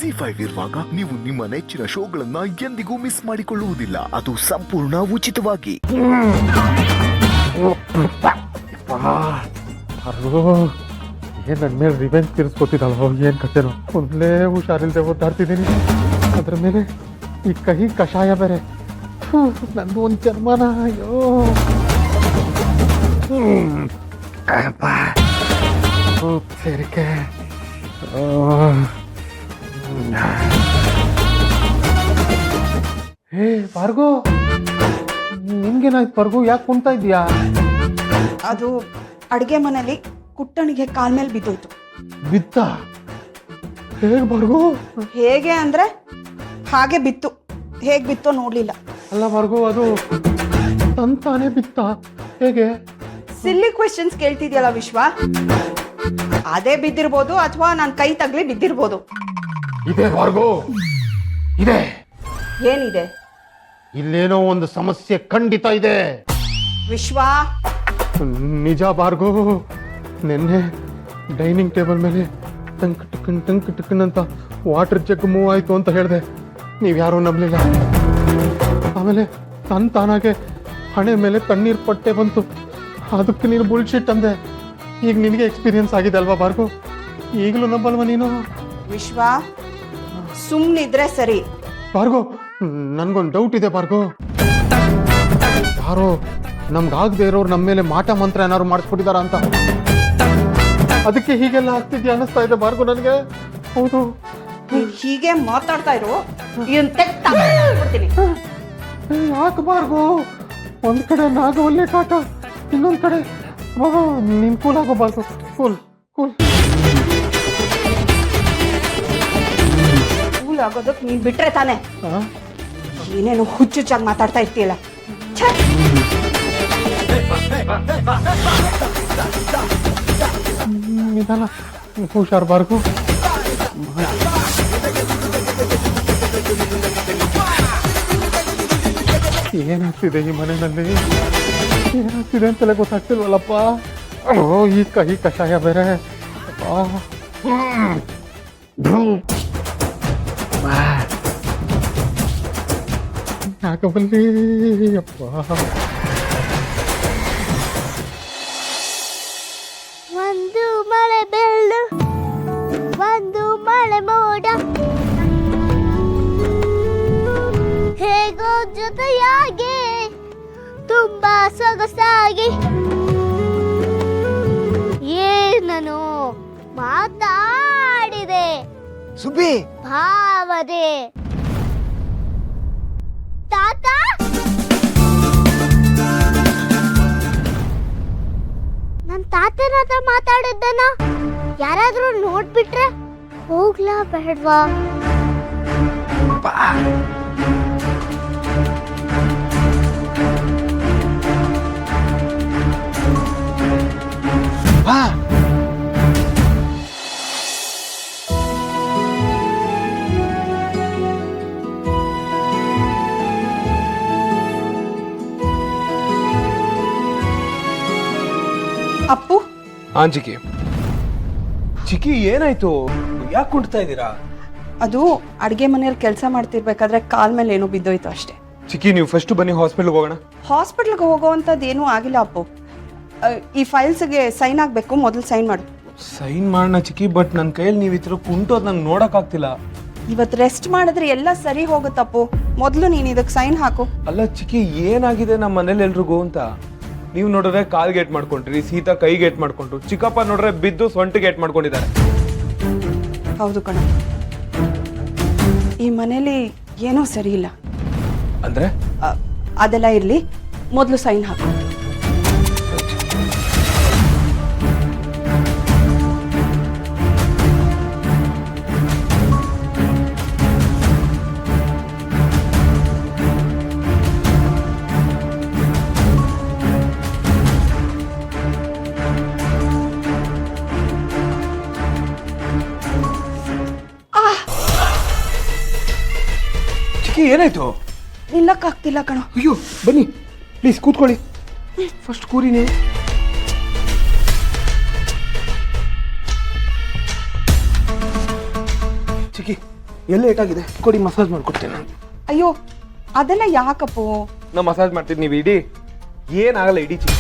ZEE5 ಇರುವಾಗ ನೀವು ನಿಮ್ಮ ನೆಚ್ಚಿನ ಶೋಗಳನ್ನ ಎಂದಿಗೂ ಮಿಸ್ ಮಾಡಿಕೊಳ್ಳುವುದಿಲ್ಲ. ಅದು ಸಂಪೂರ್ಣ ಉಚಿತವಾಗಿ. ಏನ್ ನನ್ನ ಮೇಲೆ ರಿವೆಂಜ್ ತೀರಿಸ್ಕೊತಿದ್ದಾಳೋ ಏನ್ ಕತೆನೋ. ಒಂದ್ಲೇ ಹುಷಾರಿಲ್ದೆ ಓದಾಡ್ತಿದ್ದೀನಿ, ಅದ್ರ ಮೇಲೆ ಈ ಕಹಿ ಕಷಾಯ ಬೇರೆ. ನಂದು ಒಂದ್ ಜನ್ಮನ. ಅಯ್ಯೋ ಸೇರಿಕೆ. ಹೇ ಭಾರ್ಗೋ, ನಿನ್ಗೇನಾಯ್ತು ಭಾರ್ಗೋ? ಯಾಕೆ ಕುಂತಾ ಇದೀಯಾ? ಅದು ಅಡುಗೆ ಮನೆಯಲ್ಲಿ ಕುಟ್ಟಣಿಗೆ ಕಾಲ್ ಮೇಲೆ ಬಿದ್ದೋಯ್ತು. ಬಿತ್ತ? ಹೇಗೆ ಭಾರ್ಗೋ? ಹೇಗೆ ಅಂದ್ರೆ ಹಾಗೆ ಬಿತ್ತು. ಹೇಗೆ ಬಿತ್ತೋ ನೋಡ್ಲಿಲ್ಲ. ಅಲ್ಲ ಭಾರ್ಗೋ, ಅದು ತಂತಾನೆ ಬಿತ್ತ? ಹೇಗೆ? ಸಿಲ್ಲಿ ಕ್ವೆಶ್ಚನ್ಸ್ ಕೇಳ್ತಿದ್ಯಲ್ಲ ವಿಶ್ವ. ಅದೇ ಬಿದ್ದಿರ್ಬೋದು ಅಥವಾ ನನ್ನ ಕೈ ತಗ್ಲಿ ಬಿದ್ದಿರ್ಬೋದು. ಇದೆ ಭಾರ್ಗೋ, ಇದೆ. ಏನಿದೆ? ಇಲ್ಲೇನೋ ಒಂದು ಸಮಸ್ಯೆ ಖಂಡಿತ ಇದೆ ವಿಶ್ವ. ನಿಜ ಭಾರ್ಗೋ. ನಿನ್ನೆ ಡೈನಿಂಗ್ ಟೇಬಲ್ ಮೇಲೆ ಟಂಕ್ ಟಕ್ಕನ್ ಅಂತ ವಾಟರ್ ಜಗ್ ಮೂವ್ ಆಯ್ತು ಅಂತ ಹೇಳಿದೆ. ನೀವ್ಯಾರೂ ನಂಬಲಿಲ್ಲ. ಆಮೇಲೆ ತಾನಾಗೆ ಹಣೆ ಮೇಲೆ ತಣ್ಣೀರ್ ಪಟ್ಟೆ ಬಂತು. ಅದಕ್ಕೆ ನೀನು ಬುಲ್ಶಿಟ್ ಅಂದೆ. ಈಗ ನಿನಗೆ ಎಕ್ಸ್ಪೀರಿಯನ್ಸ್ ಆಗಿದೆ ಅಲ್ವಾ ಭಾರ್ಗೋ? ಈಗಲೂ ನಂಬಲ್ವಾ ನೀನು? ವಿಶ್ವ, ಸುಮ್ಮನಿದ್ರೆ ಸರಿ. ಭಾರ್ಗೋ, ನನ್ಗೊಂದು ಡೌಟ್ ಇದೆ ಭಾರ್ಗೋ. ಯಾರೋ ನಮ್ಗಾಗದೆ ಇರೋರು ನಮ್ಮ ಮೇಲೆ ಮಾಟ ಮಂತ್ರ ಏನಾದ್ರು ಮಾಡಿಸ್ಬಿಟ್ಟಿದಾರ ಅಂತ. ಅದಕ್ಕೆ ಹೀಗೆಲ್ಲ ಆಗ್ತಿದ್ಯಾ ಅನ್ನಿಸ್ತಾ ಇದೆ ಭಾರ್ಗೋ ನನಗೆ. ಹೌದು, ಹೀಗೆ ಮಾತಾಡ್ತಾ ಇರು. ಬಿಡ್ತೀನಿ. ಯಾಕೆ ಭಾರ್ಗೋ? ಒಂದ್ ಕಡೆ ನಾಗವಲ್ಲೇ ಕಾಟ, ಇನ್ನೊಂದ್ ಕಡೆ ನೀನ್ ಕೂಲ್ ಆಗೋ ಭಾರ್ಗೋ. ಕೂಲ್ ಕೂಲ್ ಕೂಲ್ ಆಗೋದಕ್ಕೆ ನೀನ್ ಬಿಟ್ರೆ ತಾನೆ. ಏನೇನು ಹುಚ್ಚುಚ್ಚಾಗಿ ಮಾತಾಡ್ತಾ ಇರ್ತೀಯಲ್ಲ. ನಿಧಾನ, ಹುಷಾರ್ ಭಾರ್ಗೋ. ಏನಾಗ್ತಿದೆ ಈ ಮನೆಯಲ್ಲಿ? ಏನಾಗ್ತಿದೆ ಅಂತಲೇ ಗೊತ್ತಾಗ್ತಿಲ್ವಲ್ಲಪ್ಪ. ಓ, ಈ ಕಹಿ ಕಷಾಯ ಬೇರೆ. ಯಾಕಬಲ್ಲಿ ಅಪ್ಪ. ಒಂದು ಮಳೆ ಬೆಳ್ಳು, ಒಂದು ಮಳೆ ಮೋಡ, ಹೇಗೋ ಜೊತೆಯಾಗಿ ತುಂಬಾ ಸೊಗಸಾಗಿ. ಏನನು ಮಾತಾಡಿದೆ ಸುಬ್ಬಿ, ಭಾವದೆ. ತಾತ, ನನ್ ತಾತನ ಹತ್ರ ಮಾತಾಡಿದ್ದನ ಯಾರಾದ್ರೂ ನೋಡ್ಬಿಟ್ರೆ ಹೋಗ್ಲಾ ಬೇಡ್ವಾ? ಅಪ್ಪು, ಚಿಕ್ಕಿ ಚಿಕ್ಕಿ ಏನಾಯ್ತು? ಯಾಕೆ ಕುಂಟ್ತಾ ಇದ್ದೀರಾ? ಅದು ಅಡುಗೆ ಮನೆಯಲ್ಲಿ ಕೆಲಸ ಮಾಡ್ತಿರ್ಬೇಕಾದ್ರೆ ಕಾಲ್ ಮೇಲೆ ಏನೋ ಬಿದ್ದೋಯ್ತು ಅಷ್ಟೇ. ಚಿಕ್ಕಿ, ನೀವು ಫಸ್ಟ್ ಬನ್ನಿ, ಹಾಸ್ಪಿಟಲ್ಗೆ ಹೋಗೋಣ. ಹಾಸ್ಪಿಟ್ಲ್ಗೆ ಹೋಗೋವಂಥದ್ದು ಏನೂ ಆಗಿಲ್ಲ ಅಪ್ಪು. ಈ ಫೈಲ್ಸ್ಗೆ ಸೈನ್ ಆಗಬೇಕು, ಮೊದಲು ಸೈನ್ ಮಾಡು. ಸೈನ್ ಮಾಡೋಣ ಚಿಕ್ಕಿ, ಬಟ್ ನನ್ನ ಕೈಯಲ್ಲಿ ನೀವು ಈ ಥರ ಕುಂಟೋದು ನಂಗೆ ನೋಡೋಕ್ಕಾಗ್ತಿಲ್ಲ. ಇವತ್ತು ರೆಸ್ಟ್ ಮಾಡಿದ್ರೆ ಎಲ್ಲ ಸರಿ ಹೋಗುತ್ತಪ್ಪು. ಮೊದಲು ನೀನು ಇದಕ್ಕೆ ಸೈನ್ ಹಾಕು. ಅಲ್ಲ ಚಿಕ್ಕಿ, ಏನಾಗಿದೆ ನಮ್ಮ ಮನೇಲಿ ಎಲ್ರಿಗೂ ಅಂತ? ನೀವು ನೋಡಿದ್ರೆ ಕಾಲ್ ಗೇಟ್ ಮಾಡ್ಕೊಂಡ್ರಿ, ಸೀತಾ ಕೈ ಗೇಟ್ ಮಾಡ್ಕೊಂಡ್ರು, ಚಿಕ್ಕಪ್ಪ ನೋಡ್ರೆ ಬಿದ್ದು ಸೊಂಟ ಗೇಟ್ ಮಾಡ್ಕೊಂಡಿದ್ದಾರೆ. ಹೌದು ಕಣ, ಈ ಮನೇಲಿ ಏನೋ ಸರಿ ಇಲ್ಲ. ಅಂದ್ರೆ ಅದೆಲ್ಲ ಇರಲಿ, ಮೊದಲು ಸೈನ್ ಹಾಕು. ಚಿಕ್ಕಿ, ಏನಾಯ್ತು? ನಿಲ್ಲಕ್ಕಾಗ್ತಿಲ್ಲ ಕಣೋ. ಅಯ್ಯೋ, ಬನ್ನಿ ಪ್ಲೀಸ್ ಕೂತ್ಕೊಳ್ಳಿ. ಫಸ್ಟ್ ಕೂರಿನಿ. ಚಿಕ್ಕಿ, ಎಲ್ಲಿ ಏಟಾಗಿದೆ ಕೊಡಿ, ಮಸಾಜ್ ಮಾಡ್ಕೊಡ್ತೇನೆ. ಅಯ್ಯೋ ಅದೆಲ್ಲ ಯಾಕಪ್ಪು? ನಾ ಮಸಾಜ್ ಮಾಡ್ತೀನಿ, ನೀವು ಇಡೀ. ಏನಾಗಲ್ಲ, ಇಡೀ ಚಿಕ್ಕಿ.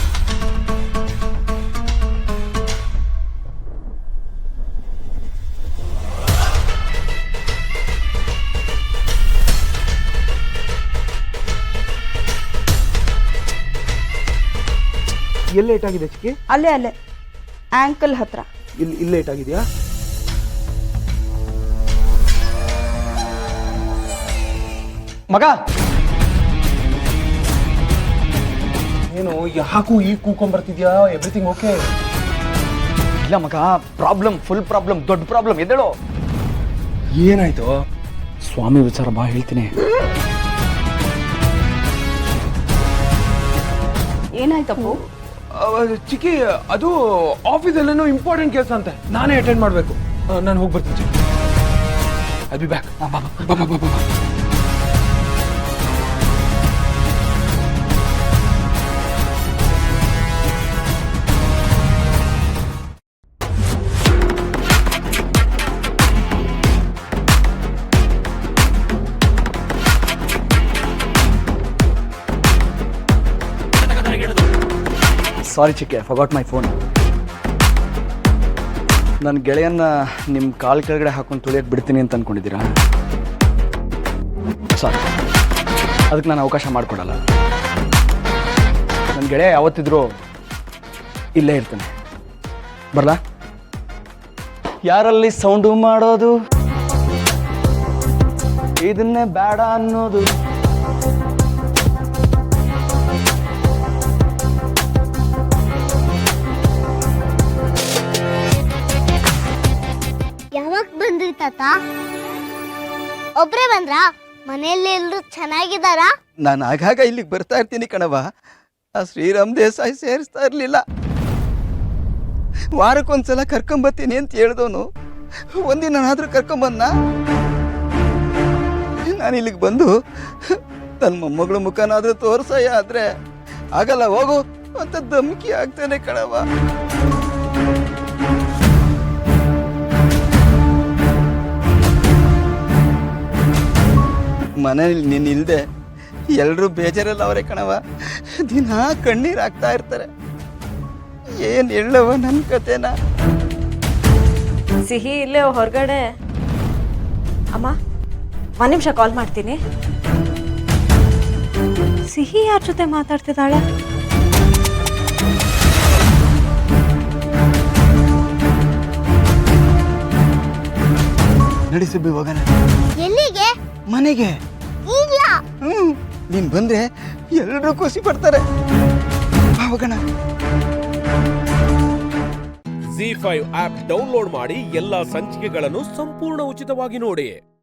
ಎಲ್ಲಿ ಏಟಾಗಿದೆ ಚಿಕ್ಕಿ? ಅಲ್ಲೇ ಆಂಕಲ್ ಹತ್ರ. ಇಲ್ಲಿ ಏಟಾಗಿದೆಯಾ? ಮಗ ಏನು ಯಾಕೂ ಈಗ ಕೂಕೊಂಡ್ಬರ್ತಿದ್ಯಾ? Everything okay? ಇಲ್ಲ ಮಗ, ಪ್ರಾಬ್ಲಮ್, ಫುಲ್ ಪ್ರಾಬ್ಲಮ್, ದೊಡ್ಡ ಪ್ರಾಬ್ಲಮ್. ಎದ್ದೇಳೋ. ಏನಾಯ್ತು? ಸ್ವಾಮಿ ವಿಚಾರ ಬಾ, ಹೇಳ್ತೀನಿ. ಏನಾಯ್ತಪ್ಪು? ಚಿಕ್ಕಿ, ಅದು ಆಫೀಸಲ್ಲೇನೋ ಇಂಪಾರ್ಟೆಂಟ್ ಕೆಲಸ ಅಂತೆ, ನಾನೇ ಅಟೆಂಡ್ ಮಾಡಬೇಕು. ನಾನು ಹೋಗಿ ಬರ್ತೀನಿ ಚಿಕ್ಕಿ. I be back. ಸಾರಿ ಚಿಕ್ಕಿ, ಐ ಫಾರ್ಗಾಟ್ ಮೈ ಫೋನ್. ನನ್ನ ಗೆಳೆಯನ್ನ ನಿಮ್ಮ ಕಾಲು ಕೆಳಗಡೆ ಹಾಕೊಂಡು ತುಳಿಯಕ್ಕೆ ಬಿಡ್ತೀನಿ ಅಂತ ಅಂದ್ಕೊಂಡಿದ್ದೀರಾ? ಸಾರಿ, ಅದಕ್ಕೆ ನಾನು ಅವಕಾಶ ಮಾಡಿಕೊಡಲ್ಲ. ನನ್ನ ಗೆಳೆಯ ಯಾವತ್ತಿದ್ರೂ ಇಲ್ಲೇ ಇರ್ತಾನೆ. ಬರಲಾ? ಯಾರಲ್ಲಿ ಸೌಂಡು ಮಾಡೋದು, ಇದನ್ನೇ ಬೇಡ ಅನ್ನೋದು. ಯಾವಾಗ ಬಂದ್ರಿ ತಾತ? ಒಬ್ರೇ ಬಂದ್ರಾ? ಮನೆಯಲ್ಲಿ ಎಲ್ರು ಚೆನ್ನಾಗಿದ್ದಾರಾ? ನಾನು ಆಗಾಗ ಇಲ್ಲಿಗೆ ಬರ್ತಾ ಇರ್ತೀನಿ ಕಣವ. ಆ ಶ್ರೀರಾಮ್ ದೇಸಾಯಿ ಸೇರಿಸ್ತಾ ಇರಲಿಲ್ಲ. ವಾರಕ್ಕೊಂದ್ಸಲ ಕರ್ಕೊಂಬರ್ತೀನಿ ಅಂತ ಹೇಳ್ದವನು ಒಂದಿನಾದ್ರೂ ಕರ್ಕೊಂಬಂದ. ನಾನು ಇಲ್ಲಿಗೆ ಬಂದು ನನ್ನ ಮೊಮ್ಮಗಳ ಮುಖನಾದ್ರೂ ತೋರ್ಸಯ್ಯ ಆದ್ರೆ ಆಗಲ್ಲ, ಹೋಗು ಅಂತ ಧಮಕಿ ಆಗ್ತಾನೆ ಕಣವ. ಮನೇಲಿ ನೀನು ಇಲ್ಲದೆ ಎಲ್ಲರೂ ಬೇಜಾರಲ್ಲ ಅವರೇ ಕಣವ. ದಿನ ಕಣ್ಣೀರು ಹಾಕ್ತಾ ಇರ್ತಾರೆ. ಏನು ಹೇಳವ ನನ್ನ ಕತೆನ? ಸಿಹಿ ಇಲ್ಲೇ ಹೊರಗಡೆ. ಅಮ್ಮ, ಒಂದು ನಿಮಿಷ ಕಾಲ್ ಮಾಡ್ತೀನಿ. ಸಿಹಿ ಯಾರ ಜೊತೆ ಮಾತಾಡ್ತಿದ್ದಾಳೆ? ನಡೆಸಿ ಹೋಗೋಣ. ಎಲ್ಲಿಗೆ? ಮನೆಗೆ. ಈಗ ನೀನು ಬಂದ್ರೆ ಎಲ್ಲರೂ ಖುಷಿ ಪಡ್ತಾರೆ. ಹೋಗೋಣ. ZEE5 ಆಪ್ ಡೌನ್ಲೋಡ್ ಮಾಡಿ ಎಲ್ಲಾ ಸಂಚಿಕೆಗಳನ್ನು ಸಂಪೂರ್ಣ ಉಚಿತವಾಗಿ ನೋಡಿ.